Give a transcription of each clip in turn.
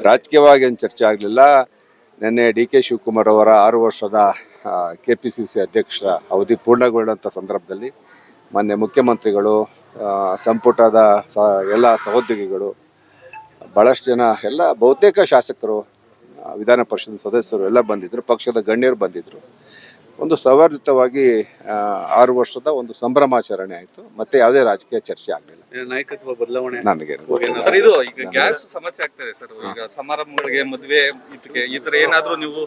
ರಾಜಕೀಯವಾಗಿ ಏನು ಚರ್ಚೆ ಆಗಲಿಲ್ಲ. ನಿನ್ನೆ ಡಿ ಕೆ ಶಿವಕುಮಾರ್ ಅವರ 6 ವರ್ಷದ KPCC ಅಧ್ಯಕ್ಷರ ಅವಧಿ ಪೂರ್ಣಗೊಳ್ಳುವಂಥ ಸಂದರ್ಭದಲ್ಲಿ ಮಾನ್ಯ ಮುಖ್ಯಮಂತ್ರಿಗಳು, ಸಂಪುಟದ ಎಲ್ಲ ಸಹೋದ್ಯೋಗಿಗಳು, ಭಾಳಷ್ಟು ಜನ, ಎಲ್ಲ ಬಹುತೇಕ ಶಾಸಕರು, ವಿಧಾನ ಪರಿಷತ್ ಸದಸ್ಯರು ಎಲ್ಲ ಬಂದಿದ್ದರು, ಪಕ್ಷದ ಗಣ್ಯರು ಬಂದಿದ್ದರು. ಒಂದು ಸೌಹಾರ್ದಯುತವಾಗಿ 6 ವರ್ಷದ ಒಂದು ಸಂಭ್ರಮಾಚರಣೆ ಆಯಿತು. ಮತ್ತೆ ಯಾವುದೇ ರಾಜಕೀಯ ಚರ್ಚೆ ಆಗಲಿಲ್ಲ. ನಾಯಕತ್ವ ಬದಲಾವಣೆ ನನಗೆ ಸರ್, ಇದು ಈಗ ಗ್ಯಾಸ್ ಸಮಸ್ಯೆ ಆಗ್ತದೆ ಸರ್. ಈಗ ಸಮಾರಂಭಗಳಿಗೆ, ಮದುವೆ, ಈ ತರ ಏನಾದ್ರೂ ನೀವು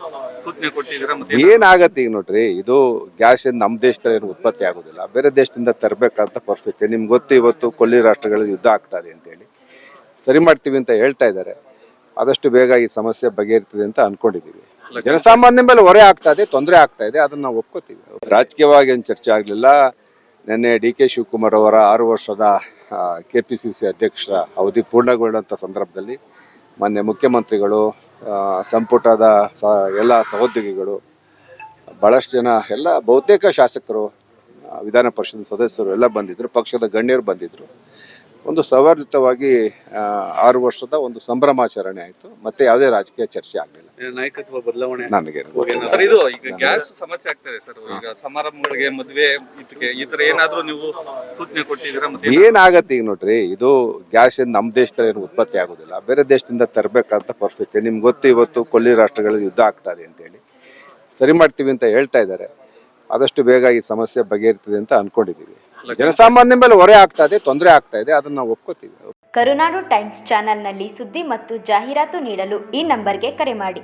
ಸೂಚನೆ ಕೊಟ್ಟಿದ್ದೀರಾ? ಏನಾಗತ್ತೆ ಈಗ ನೋಡ್ರಿ, ಇದು ಗ್ಯಾಸ್ ನಮ್ಮ ದೇಶದಲ್ಲಿ ಏನು ಉತ್ಪತ್ತಿ ಆಗೋದಿಲ್ಲ, ಬೇರೆ ದೇಶದಿಂದ ತರಬೇಕಂತ ಪರಿಸ್ಥಿತಿ. ನಿಮ್ಗೆ ಗೊತ್ತು, ಇವತ್ತು ಕೊಲ್ಲಿ ರಾಷ್ಟ್ರಗಳಲ್ಲಿ ಯುದ್ಧ ಆಗ್ತಾ ಇದೆ ಅಂತೇಳಿ ಸರಿ ಮಾಡ್ತೀವಿ ಅಂತ ಹೇಳ್ತಾ ಇದ್ದಾರೆ. ಆದಷ್ಟು ಬೇಗ ಈ ಸಮಸ್ಯೆ ಬಗೆಹರಿತದೆ ಅಂತ ಅನ್ಕೊಂಡಿದ್ದೀವಿ. ಜನಸಾಮಾನ್ಯ ಮೇಲೆ ಹೊರೆ ಆಗ್ತಾ ಇದೆ, ತೊಂದರೆ ಆಗ್ತಾ ಇದೆ, ಅದನ್ನ ನಾವು ಒಪ್ಕೋತೀವಿ. ರಾಜಕೀಯವಾಗಿ ಏನು ಚರ್ಚೆ ಆಗಲಿಲ್ಲ. ನಿನ್ನೆ ಡಿ ಕೆ ಶಿವಕುಮಾರ್ ಅವರ 6 ವರ್ಷದ KPCC ಅಧ್ಯಕ್ಷರ ಅವಧಿ ಪೂರ್ಣಗೊಳ್ಳುವಂಥ ಸಂದರ್ಭದಲ್ಲಿ ಮಾನ್ಯ ಮುಖ್ಯಮಂತ್ರಿಗಳು, ಸಂಪುಟದ ಎಲ್ಲ ಸಹೋದ್ಯೋಗಿಗಳು, ಭಾಳಷ್ಟು ಜನ, ಎಲ್ಲ ಬಹುತೇಕ ಶಾಸಕರು, ವಿಧಾನ ಪರಿಷತ್ ಸದಸ್ಯರು ಎಲ್ಲ ಬಂದಿದ್ದರು, ಪಕ್ಷದ ಗಣ್ಯರು ಬಂದಿದ್ದರು. ಒಂದು ಸೌಹಾರ್ದಯುತವಾಗಿ 6 ವರ್ಷದ ಒಂದು ಸಂಭ್ರಮಾಚರಣೆ ಆಯಿತು. ಮತ್ತೆ ಯಾವುದೇ ರಾಜಕೀಯ ಚರ್ಚೆ ಆಗಲಿಲ್ಲ. ನಾಯಕತ್ವ ಬದಲಾವಣೆ ನನಗೆ ಸರ್, ಇದು ಈಗ ಗ್ಯಾಸ್ ಸಮಸ್ಯೆ ಆಗ್ತದೆ ಸರ್. ಈಗ ಸಮಾರಂಭಗಳಿಗೆ, ಮದುವೆ, ಈ ತರ ಏನಾದ್ರೂ ನೀವು ಸೂಚನೆ ಕೊಟ್ಟಿದ್ದೀರಾ? ಏನಾಗತ್ತೆ ಈಗ ನೋಡ್ರಿ, ಇದು ಗ್ಯಾಸ್ ನಮ್ಮ ದೇಶದಲ್ಲಿ ಏನು ಉತ್ಪತ್ತಿ ಆಗೋದಿಲ್ಲ, ಬೇರೆ ದೇಶದಿಂದ ತರಬೇಕಂತ ಪರಿಸ್ಥಿತಿ. ನಿಮ್ಗೆ ಗೊತ್ತು, ಇವತ್ತು ಕೊಲ್ಲಿ ರಾಷ್ಟ್ರಗಳಲ್ಲಿ ಯುದ್ಧ ಆಗ್ತಾ ಇದೆ ಅಂತೇಳಿ ಸರಿ ಮಾಡ್ತೀವಿ ಅಂತ ಹೇಳ್ತಾ ಇದ್ದಾರೆ. ಆದಷ್ಟು ಬೇಗ ಈ ಸಮಸ್ಯೆ ಬಗೆಹರಿತದೆ ಅಂತ ಅನ್ಕೊಂಡಿದ್ದೀವಿ. ಜನಸಾಮಾನ್ಯ ಮೇಲೆ ಹೊರೆ ಆಗ್ತಾ ಇದೆ, ತೊಂದರೆ ಆಗ್ತಾ ಇದೆ, ಅದನ್ನ ನಾವು ಒಪ್ಕೋತೀವಿ. ಕರುನಾಡು ಟೈಮ್ಸ್ ಚಾನೆಲ್ನಲ್ಲಿ ಸುದ್ದಿ ಮತ್ತು ಜಾಹೀರಾತು ನೀಡಲು ಈ ನಂಬರ್ಗೆ ಕರೆ ಮಾಡಿ.